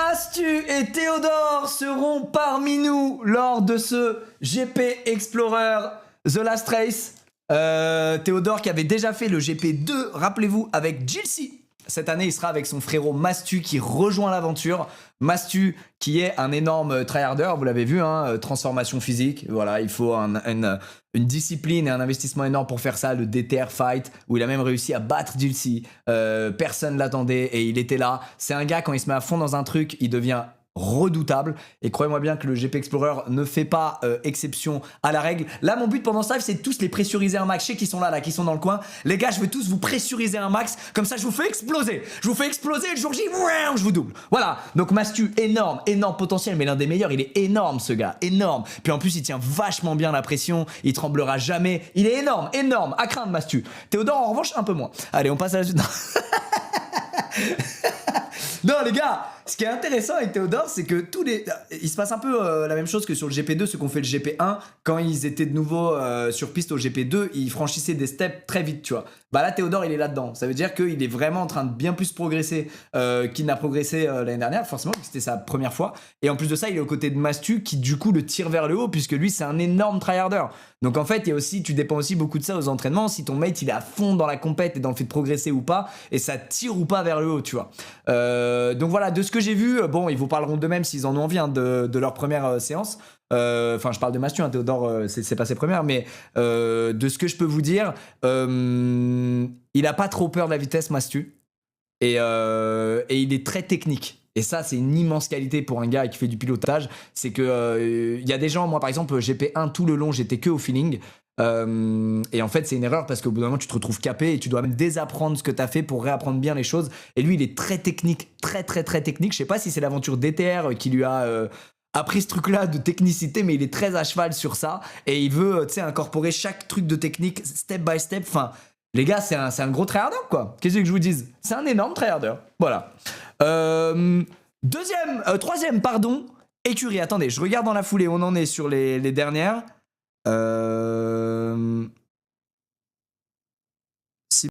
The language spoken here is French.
Mastu et Théodore seront parmi nous lors de ce GP Explorer The Last Race. Théodore qui avait déjà fait le GP2, rappelez-vous, avec Jilcy. Cette année, il sera avec son frérot Mastu qui rejoint l'aventure. Mastu qui est un énorme tryharder, vous l'avez vu, hein, transformation physique. Voilà, il faut une discipline et un investissement énorme pour faire ça. Le DTR Fight, où il a même réussi à battre Jilcy. Personne l'attendait et il était là. C'est un gars, quand il se met à fond dans un truc, il devient redoutable, et croyez-moi bien que le GP Explorer ne fait pas exception à la règle. Là, mon but pendant ce live, c'est de tous les pressuriser un max. Je sais qu'ils sont là, qui sont dans le coin. Les gars, je veux tous vous pressuriser un max, comme ça je vous fais exploser. Je vous fais exploser, le jour J, je vous double. Voilà, donc Mastu, énorme potentiel, mais l'un des meilleurs. Il est énorme, ce gars, énorme. Puis en plus, il tient vachement bien la pression, il tremblera jamais. Il est énorme, à craindre Mastu. Théodore, en revanche, un peu moins. Allez, on passe à la suite. Non les gars, ce qui est intéressant avec Théodore, c'est que il se passe un peu la même chose que sur le GP2, ceux qui ont fait le GP1, quand ils étaient de nouveau sur piste au GP2, ils franchissaient des steps très vite, tu vois. Bah là, Théodore, il est là-dedans. Ça veut dire qu'il est vraiment en train de bien plus progresser qu'il n'a progressé l'année dernière, forcément, parce que c'était sa première fois. Et en plus de ça, il est aux côtés de Mastu, qui du coup le tire vers le haut, puisque lui, c'est un énorme tryharder. Donc en fait, tu dépends aussi beaucoup de ça aux entraînements, si ton mate, il est à fond dans la compète et dans le fait de progresser ou pas, et ça tire ou pas vers le haut, tu vois. Donc voilà, de ce que j'ai vu, bon, ils vous parleront d'eux-mêmes s'ils en ont envie, hein, de leur première séance. Enfin, je parle de Mastu, hein, Théodore, c'est pas ses premières, mais de ce que je peux vous dire, il a pas trop peur de la vitesse, Mastu, et il est très technique. Et ça, c'est une immense qualité pour un gars qui fait du pilotage. C'est que y a des gens, moi par exemple, GP1 tout le long, j'étais que au feeling. Et en fait, c'est une erreur parce qu'au bout d'un moment, tu te retrouves capé et tu dois même désapprendre ce que tu as fait pour réapprendre bien les choses. Et lui, il est très technique, très technique. Je sais pas si c'est l'aventure DTR qui lui a appris ce truc-là de technicité, mais il est très à cheval sur ça. Et il veut, tu sais, incorporer chaque truc de technique step by step. Enfin, les gars, c'est un gros tryharder, quoi. Qu'est-ce que je vous dise? C'est un énorme tryharder. Voilà. Troisième, pardon, écurie. Attendez, je regarde dans la foulée, on en est sur les dernières.